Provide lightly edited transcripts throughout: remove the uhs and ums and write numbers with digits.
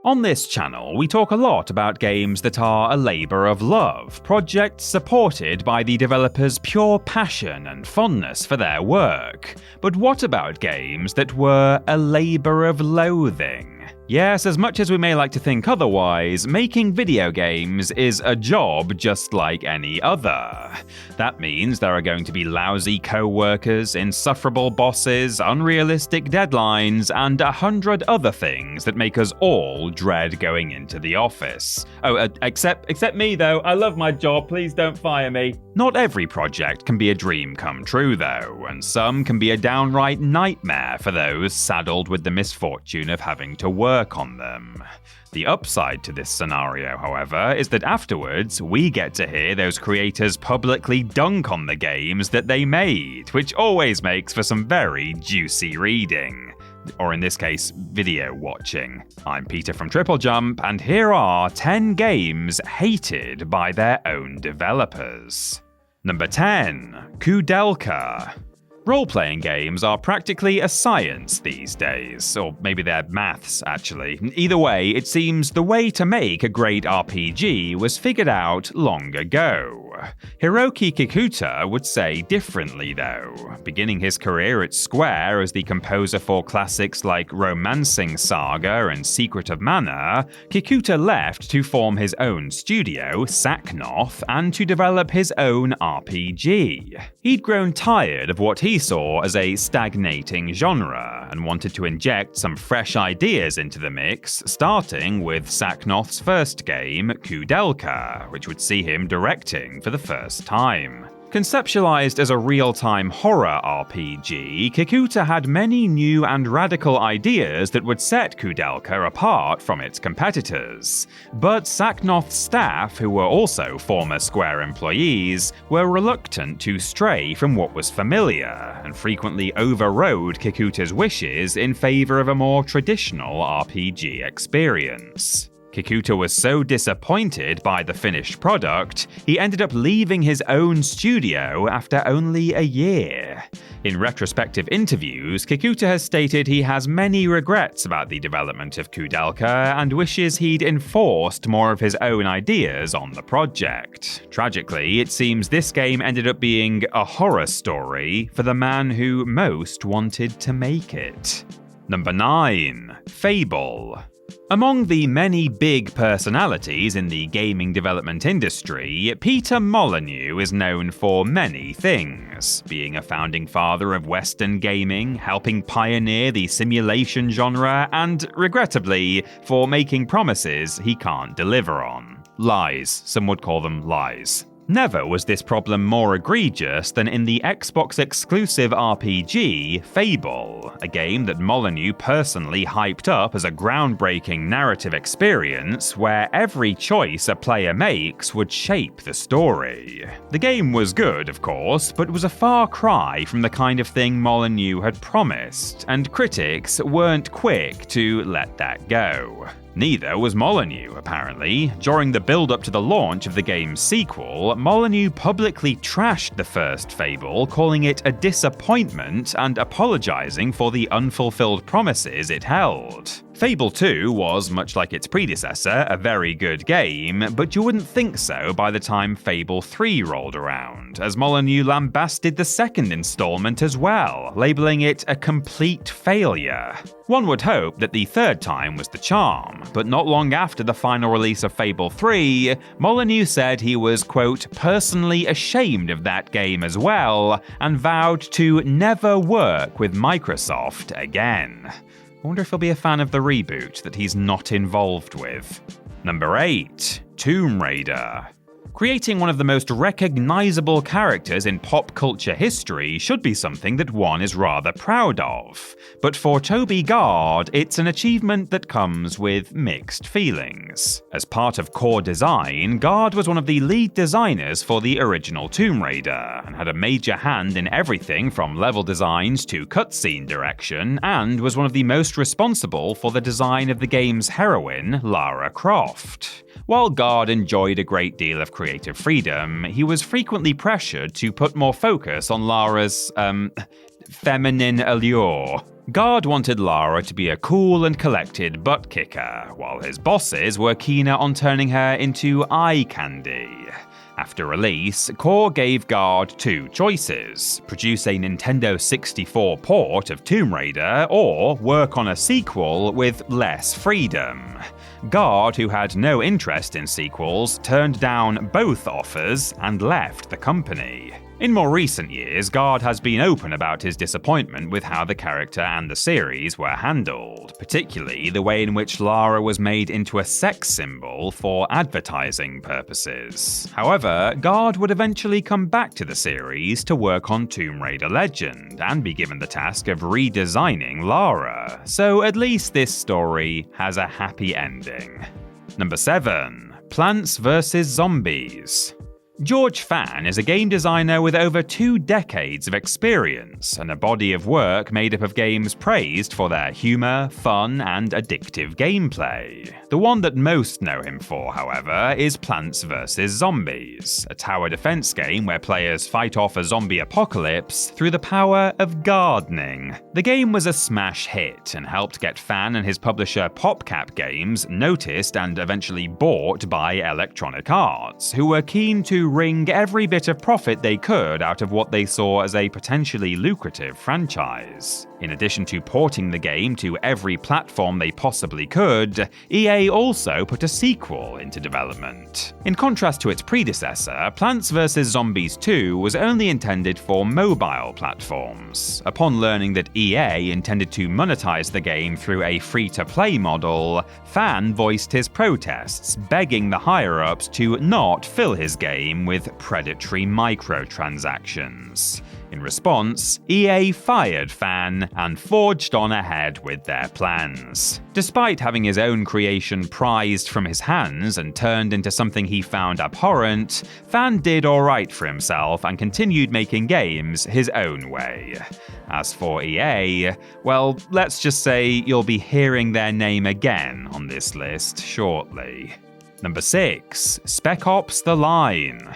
On this channel, we talk a lot about games that are a labour of love, projects supported by the developers' pure passion and fondness for their work. But what about games that were a labour of loathing? Yes, as much as we may like to think otherwise, making video games is a job just like any other. That means there are going to be lousy co-workers, insufferable bosses, unrealistic deadlines, and 100 other things that make us all dread going into the office. Except me though, I love my job, please don't fire me. Not every project can be a dream come true though, and some can be a downright nightmare for those saddled with the misfortune of having to work on them. The upside to this scenario, however, is that afterwards we get to hear those creators publicly dunk on the games that they made, which always makes for some very juicy reading. Or in this case, video watching. I'm Peter from TripleJump, and here are 10 games hated by their own developers. Number 10. Kudelka. Role-playing games are practically a science these days, or maybe they're maths actually. Either way, it seems the way to make a great RPG was figured out long ago. Hiroki Kikuta would say differently though. Beginning his career at Square as the composer for classics like Romancing Saga and Secret of Mana, Kikuta left to form his own studio, Saknoth, and to develop his own RPG. He'd grown tired of what he saw as a stagnating genre, and wanted to inject some fresh ideas into the mix, starting with Saknoth's first game, Kudelka, which would see him directing for the first time. Conceptualized as a real-time horror RPG, Kikuta had many new and radical ideas that would set Kudelka apart from its competitors. But Saknoth's staff, who were also former Square employees, were reluctant to stray from what was familiar, and frequently overrode Kikuta's wishes in favor of a more traditional RPG experience. Kikuta was so disappointed by the finished product, he ended up leaving his own studio after only a year. In retrospective interviews, Kikuta has stated he has many regrets about the development of Kudelka and wishes he'd enforced more of his own ideas on the project. Tragically, it seems this game ended up being a horror story for the man who most wanted to make it. Number 9. Fable. Among the many big personalities in the gaming development industry, Peter Molyneux is known for many things, being a founding father of Western gaming, helping pioneer the simulation genre, and, regrettably, for making promises he can't deliver on. Lies, some would call them lies. Never was this problem more egregious than in the Xbox-exclusive RPG, Fable, a game that Molyneux personally hyped up as a groundbreaking narrative experience where every choice a player makes would shape the story. The game was good, of course, but was a far cry from the kind of thing Molyneux had promised, and critics weren't quick to let that go. Neither was Molyneux, apparently. During the build-up to the launch of the game's sequel, Molyneux publicly trashed the first Fable, calling it a disappointment and apologizing for the unfulfilled promises it held. Fable 2 was, much like its predecessor, a very good game, but you wouldn't think so by the time Fable 3 rolled around, as Molyneux lambasted the second installment as well, labeling it a complete failure. One would hope that the third time was the charm, but not long after the final release of Fable 3, Molyneux said he was, quote, personally ashamed of that game as well, and vowed to never work with Microsoft again. I wonder if he'll be a fan of the reboot that he's not involved with. Number 8. Tomb Raider. Creating one of the most recognizable characters in pop culture history should be something that one is rather proud of. But for Toby Gard, it's an achievement that comes with mixed feelings. As part of core design, Gard was one of the lead designers for the original Tomb Raider, and had a major hand in everything from level designs to cutscene direction, and was one of the most responsible for the design of the game's heroine, Lara Croft. While Gard enjoyed a great deal of creative freedom, he was frequently pressured to put more focus on Lara's, feminine allure. God wanted Lara to be a cool and collected butt kicker, while his bosses were keener on turning her into eye candy. After release, Core gave God two choices: produce a Nintendo 64 port of Tomb Raider, or work on a sequel with less freedom. God, who had no interest in sequels, turned down both offers and left the company. In more recent years, God has been open about his disappointment with how the character and the series were handled, particularly the way in which Lara was made into a sex symbol for advertising purposes. However, God would eventually come back to the series to work on Tomb Raider Legend and be given the task of redesigning Lara, so at least this story has a happy ending. Number 7. Plants vs. Zombies. George Fan is a game designer with over 2 decades of experience and a body of work made up of games praised for their humor, fun, and addictive gameplay. The one that most know him for, however, is Plants vs. Zombies, a tower defense game where players fight off a zombie apocalypse through the power of gardening. The game was a smash hit and helped get Fan and his publisher PopCap Games noticed and eventually bought by Electronic Arts, who were keen to wring every bit of profit they could out of what they saw as a potentially lucrative franchise. In addition to porting the game to every platform they possibly could, EA also put a sequel into development. In contrast to its predecessor, Plants vs. Zombies 2 was only intended for mobile platforms. Upon learning that EA intended to monetize the game through a free-to-play model, Fan voiced his protests, begging the higher-ups to not fill his game with predatory microtransactions. In response, EA fired Fan and forged on ahead with their plans. Despite having his own creation prized from his hands and turned into something he found abhorrent, Fan did alright for himself and continued making games his own way. As for EA, well, let's just say you'll be hearing their name again on this list shortly. Number 6. Spec Ops: The Line.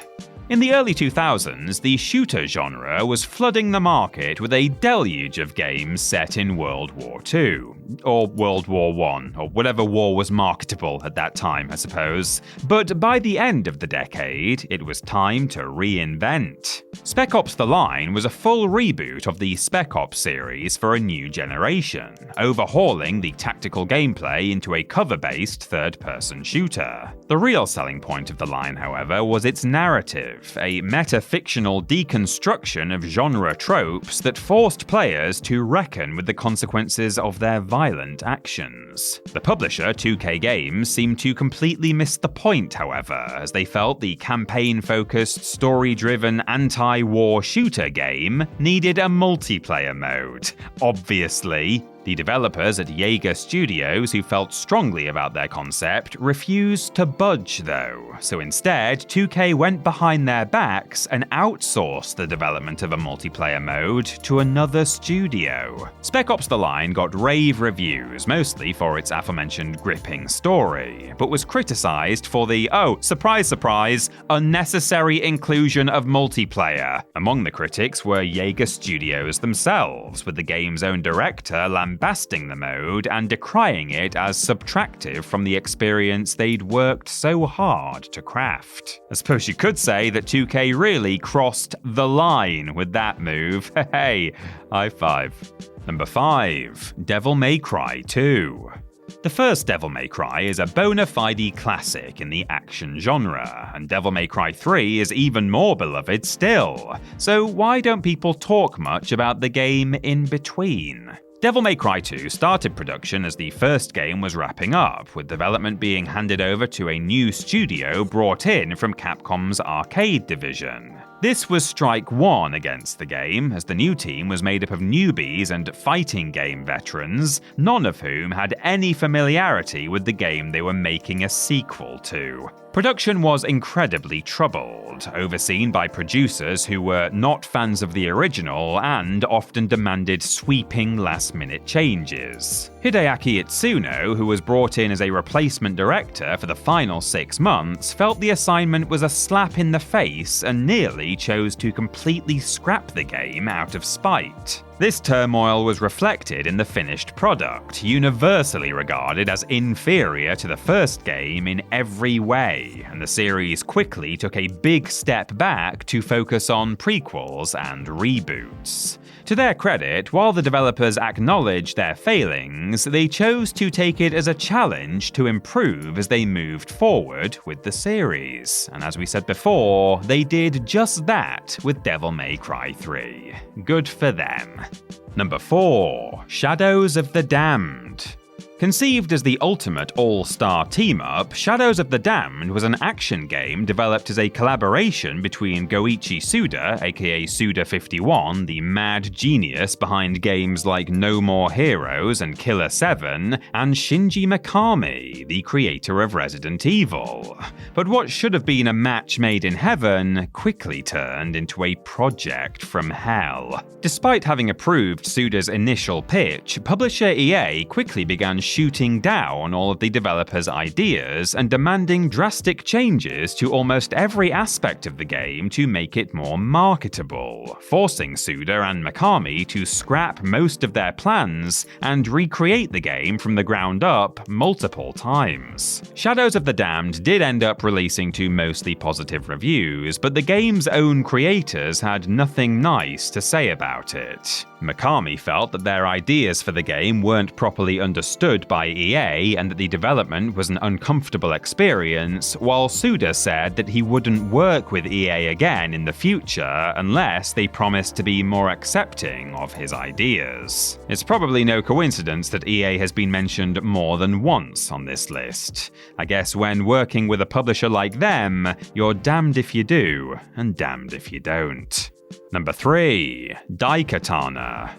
In the early 2000s, the shooter genre was flooding the market with a deluge of games set in World War II, or World War I, or whatever war was marketable at that time, I suppose. But by the end of the decade, it was time to reinvent. Spec Ops: The Line was a full reboot of the Spec Ops series for a new generation, overhauling the tactical gameplay into a cover-based third-person shooter. The real selling point of The Line, however, was its narrative, a meta-fictional deconstruction of genre tropes that forced players to reckon with the consequences of their violent actions. The publisher, 2K Games, seemed to completely miss the point, however, as they felt the campaign-focused, story-driven, anti-war shooter game needed a multiplayer mode. Obviously. The developers at Jaeger Studios, who felt strongly about their concept, refused to budge though, so instead 2K went behind their backs and outsourced the development of a multiplayer mode to another studio. Spec Ops: The Line got rave reviews, mostly for its aforementioned gripping story, but was criticized for the, oh, surprise surprise, unnecessary inclusion of multiplayer. Among the critics were Jaeger Studios themselves, with the game's own director lambasting the mode and decrying it as subtractive from the experience they'd worked so hard to craft. I suppose you could say that 2K really crossed the line with that move. Hey, high five. Number 5. Devil May Cry 2. The first Devil May Cry is a bona fide classic in the action genre, and Devil May Cry 3 is even more beloved still. So why don't people talk much about the game in between? Devil May Cry 2 started production as the first game was wrapping up, with development being handed over to a new studio brought in from Capcom's arcade division. This was strike one against the game, as the new team was made up of newbies and fighting game veterans, none of whom had any familiarity with the game they were making a sequel to. Production was incredibly troubled, overseen by producers who were not fans of the original and often demanded sweeping last-minute changes. Hideaki Itsuno, who was brought in as a replacement director for the final 6 months, felt the assignment was a slap in the face and nearly chose to completely scrap the game out of spite. This turmoil was reflected in the finished product, universally regarded as inferior to the first game in every way, and the series quickly took a big step back to focus on prequels and reboots. To their credit, while the developers acknowledged their failings, they chose to take it as a challenge to improve as they moved forward with the series. And as we said before, they did just that with Devil May Cry 3. Good for them. Number 4. Shadows of the Damned. Conceived as the ultimate all-star team-up, Shadows of the Damned was an action game developed as a collaboration between Goichi Suda, aka Suda51, the mad genius behind games like No More Heroes and Killer 7, and Shinji Mikami, the creator of Resident Evil. But what should have been a match made in heaven quickly turned into a project from hell. Despite having approved Suda's initial pitch, publisher EA quickly began shooting down all of the developers' ideas and demanding drastic changes to almost every aspect of the game to make it more marketable, forcing Suda and Mikami to scrap most of their plans and recreate the game from the ground up multiple times. Shadows of the Damned did end up releasing to mostly positive reviews, but the game's own creators had nothing nice to say about it. Mikami felt that their ideas for the game weren't properly understood by EA and that the development was an uncomfortable experience, while Suda said that he wouldn't work with EA again in the future unless they promised to be more accepting of his ideas. It's probably no coincidence that EA has been mentioned more than once on this list. I guess when working with a publisher like them, you're damned if you do, and damned if you don't. Number 3. Daikatana.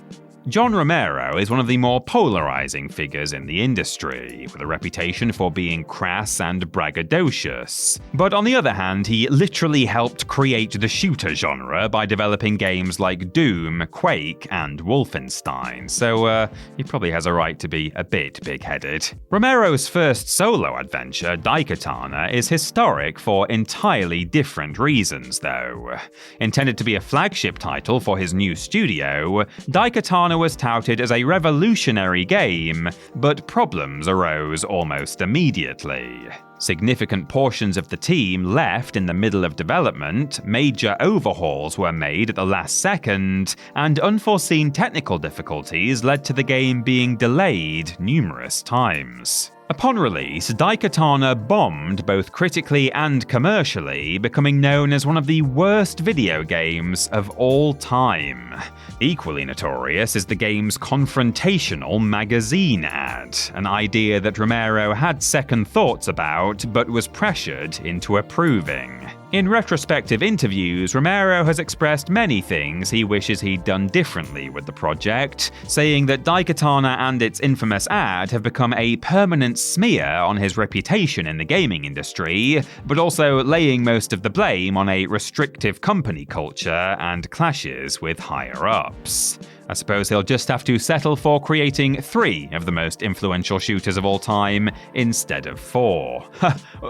John Romero is one of the more polarizing figures in the industry, with a reputation for being crass and braggadocious. But on the other hand, he literally helped create the shooter genre by developing games like Doom, Quake, and Wolfenstein, so he probably has a right to be a bit big-headed. Romero's first solo adventure, Daikatana, is historic for entirely different reasons, though. Intended to be a flagship title for his new studio, Daikatana was touted as a revolutionary game, but problems arose almost immediately. Significant portions of the team left in the middle of development, major overhauls were made at the last second, and unforeseen technical difficulties led to the game being delayed numerous times. Upon release, Daikatana bombed both critically and commercially, becoming known as one of the worst video games of all time. Equally notorious is the game's confrontational magazine ad, an idea that Romero had second thoughts about but was pressured into approving. In retrospective interviews, Romero has expressed many things he wishes he'd done differently with the project, saying that Daikatana and its infamous ad have become a permanent smear on his reputation in the gaming industry, but also laying most of the blame on a restrictive company culture and clashes with higher-ups. I suppose he'll just have to settle for creating 3 of the most influential shooters of all time instead of 4.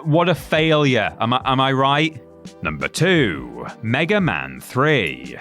What a failure, am I right? Number 2. Mega Man 3.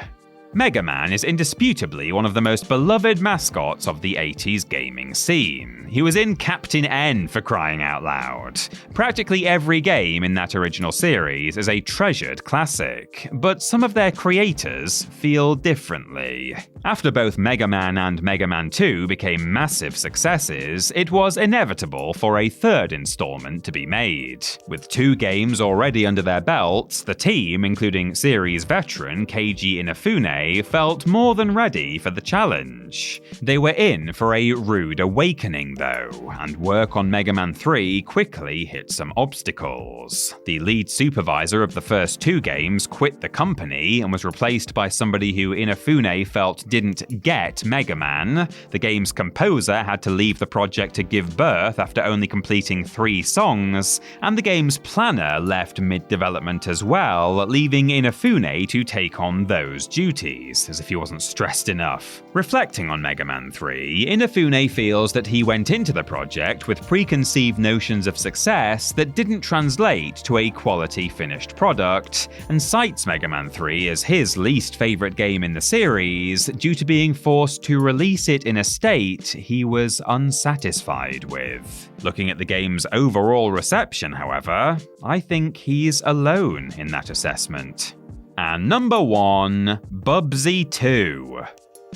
Mega Man is indisputably one of the most beloved mascots of the 80s gaming scene. He was in Captain N for crying out loud. Practically every game in that original series is a treasured classic, but some of their creators feel differently. After both Mega Man and Mega Man 2 became massive successes, it was inevitable for a third installment to be made. With 2 games already under their belts, the team, including series veteran Keiji Inafune, felt more than ready for the challenge. They were in for a rude awakening though, and work on Mega Man 3 quickly hit some obstacles. The lead supervisor of the first 2 games quit the company and was replaced by somebody who Inafune felt didn't get Mega Man. The game's composer had to leave the project to give birth after only completing 3 songs, and the game's planner left mid-development as well, leaving Inafune to take on those duties. parties, as if he wasn't stressed enough. Reflecting on Mega Man 3, Inafune feels that he went into the project with preconceived notions of success that didn't translate to a quality finished product, and cites Mega Man 3 as his least favourite game in the series due to being forced to release it in a state he was unsatisfied with. Looking at the game's overall reception, however, I think he's alone in that assessment. And number 1, Bubsy 2.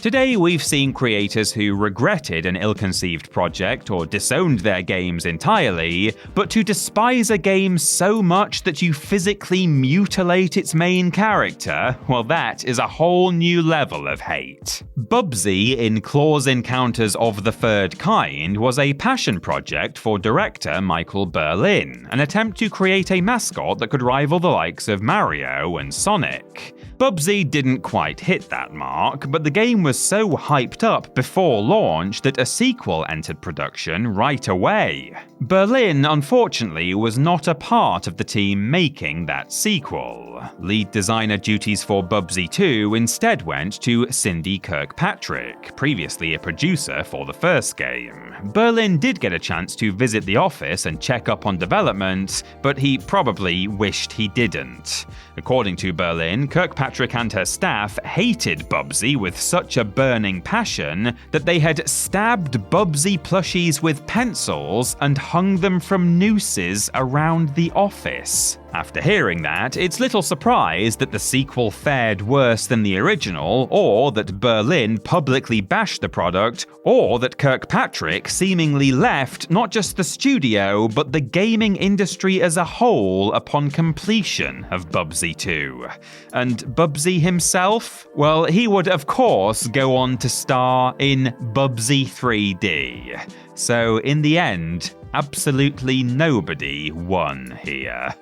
Today we've seen creators who regretted an ill-conceived project or disowned their games entirely, but to despise a game so much that you physically mutilate its main character, well, that is a whole new level of hate. Bubsy in Claw's Encounters of the Third Kind was a passion project for director Michael Berlin, an attempt to create a mascot that could rival the likes of Mario and Sonic. Bubsy didn't quite hit that mark, but the game was so hyped up before launch that a sequel entered production right away. Berlin, unfortunately, was not a part of the team making that sequel. Lead designer duties for Bubsy 2 instead went to Cindy Kirkpatrick, previously a producer for the first game. Berlin did get a chance to visit the office and check up on development, but he probably wished he didn't. According to Berlin, Kirkpatrick and her staff hated Bubsy with such a burning passion that they had stabbed Bubsy plushies with pencils and hung them from nooses around the office. After hearing that, it's little surprise that the sequel fared worse than the original, or that Berlin publicly bashed the product, or that Kirkpatrick seemingly left not just the studio, but the gaming industry as a whole upon completion of Bubsy 2. And Bubsy himself? Well, he would of course go on to star in Bubsy 3D. So in the end, absolutely nobody won here.